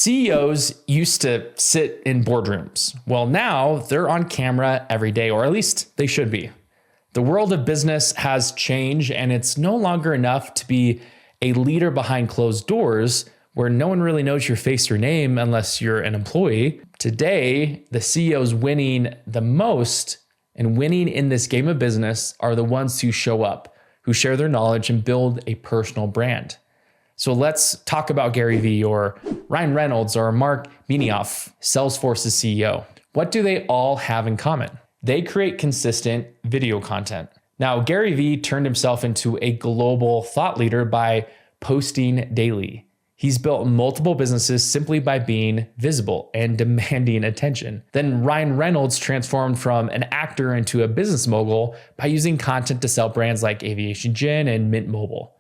CEOs used to sit in boardrooms. Well, now they're on camera every day, or at least they should be. The world of business has changed, and it's no longer enough to be a leader behind closed doors where no one really knows your face or name unless you're an employee. Today, the CEOs winning the most and winning in this game of business are the ones who show up, who share their knowledge and build a personal brand. So let's talk about Gary Vee or Reynolds or Marc, Benioff, Salesforce's CEO. What do they all have in common? They create consistent video content. Now, Gary Vee turned himself into a global thought leader by posting daily. He's built multiple businesses simply by being visible and demanding attention. Then Reynolds transformed from an actor into a business mogul by using content to sell brands like Aviation Gin and Mint Mobile.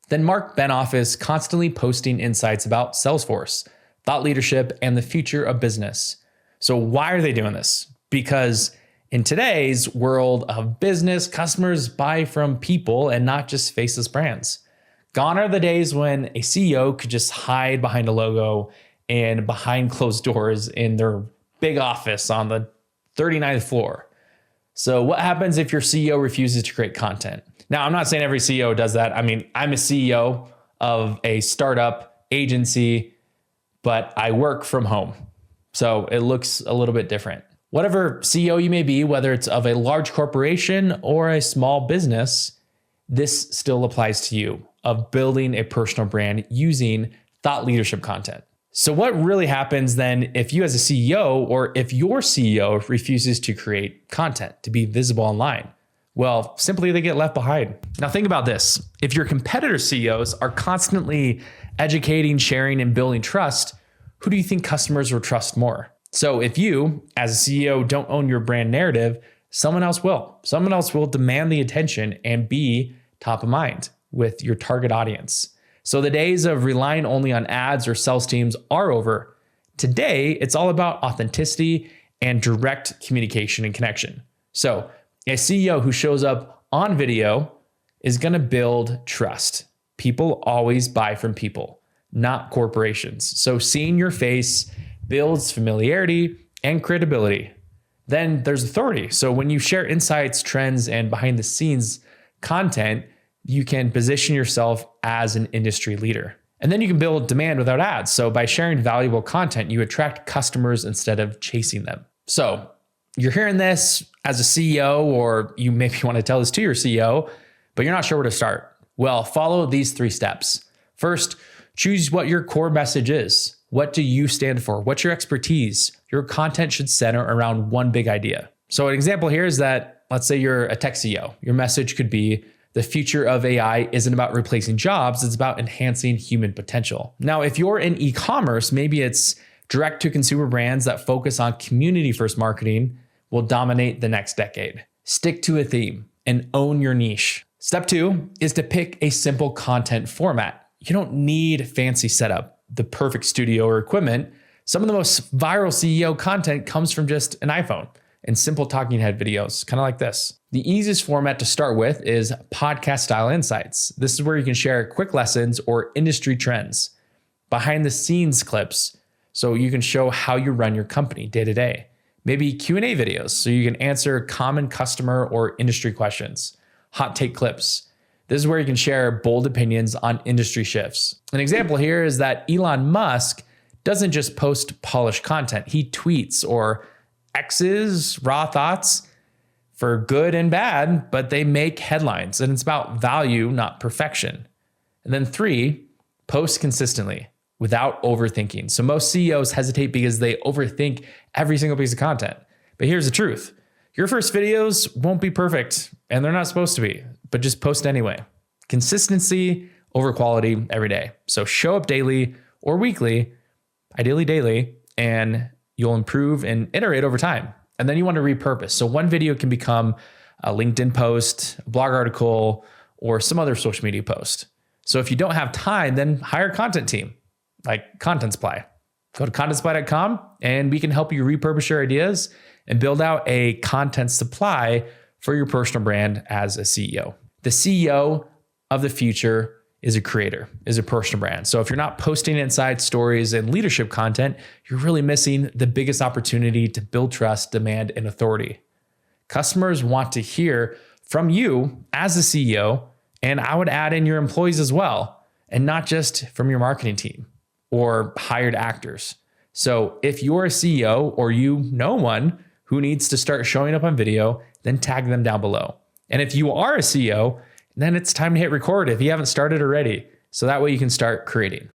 Then Marc Benioff is constantly posting insights about Salesforce, thought leadership, and the future of business. So why are they doing this? Because in today's world of business, customers buy from people and not just faceless brands. Gone are the days when a CEO could just hide behind a logo and behind closed doors in their big office on the 39th floor. So what happens if your CEO refuses to create content? Now, I'm not saying every CEO does that. I mean, I'm a CEO of a startup agency, but I work from home. So it looks a little bit different. Whatever CEO you may be, whether it's of a large corporation or a small business, this still applies to you of building a personal brand using thought leadership content. So what really happens then if you as a CEO or if your CEO refuses to create content to be visible online? Well, simply they get left behind. Now think about this. If your competitor CEOs are constantly educating, sharing, and building trust, who do you think customers will trust more? So if you, as a CEO, don't own your brand narrative, someone else will. Someone else will demand the attention and be top of mind with your target audience. So the days of relying only on ads or sales teams are over. Today, it's all about authenticity and direct communication and connection. So a CEO who shows up on video is going to build trust. People always buy from people, not corporations. So seeing your face builds familiarity and credibility. Then there's authority. So when you share insights, trends, and behind the scenes content, you can position yourself as an industry leader. And then you can build demand without ads. So by sharing valuable content, you attract customers instead of chasing them. So you're hearing this as a CEO, or you maybe want to tell this to your CEO, but you're not sure where to start. Well, follow these 3 steps. First, choose what your core message is. What do you stand for? What's your expertise? Your content should center around one big idea. So an example here is that, let's say you're a tech CEO. Your message could be, the future of AI isn't about replacing jobs, it's about enhancing human potential. Now, if you're in e-commerce, maybe it's direct-to-consumer brands that focus on community-first marketing will dominate the next decade. Stick to a theme and own your niche. Step 2 is to pick a simple content format. You don't need fancy setup, the perfect studio or equipment. Some of the most viral CEO content comes from just an iPhone and simple talking head videos, kind of like this. The easiest format to start with is podcast style insights. This is where you can share quick lessons or industry trends, behind the scenes clips, so you can show how you run your company day to day. Maybe Q&A videos, so you can answer common customer or industry questions. Hot take clips. This is where you can share bold opinions on industry shifts. An example here is that Elon Musk doesn't just post polished content. He tweets or X's raw thoughts for good and bad, but they make headlines, and it's about value, not perfection. And then 3, post consistently without overthinking. So most CEOs hesitate because they overthink every single piece of content. But here's the truth. Your first videos won't be perfect, and they're not supposed to be, but just post anyway. Consistency over quality every day. So show up daily or weekly, ideally daily, and you'll improve and iterate over time. And then you want to repurpose. So one video can become a LinkedIn post, a blog article, or some other social media post. So if you don't have time, then hire a content team like Content Supply. Go to contentsupply.com and we can help you repurpose your ideas and build out a content supply for your personal brand as a CEO. The CEO of the future is a creator, is a personal brand. So if you're not posting inside stories and leadership content, you're really missing the biggest opportunity to build trust, demand, and authority. Customers want to hear from you as a CEO, and I would add in your employees as well, and not just from your marketing team or hired actors. So if you're a CEO or you know one who needs to start showing up on video, then tag them down below. And if you are a CEO, then it's time to hit record if you haven't started already. So that way you can start creating.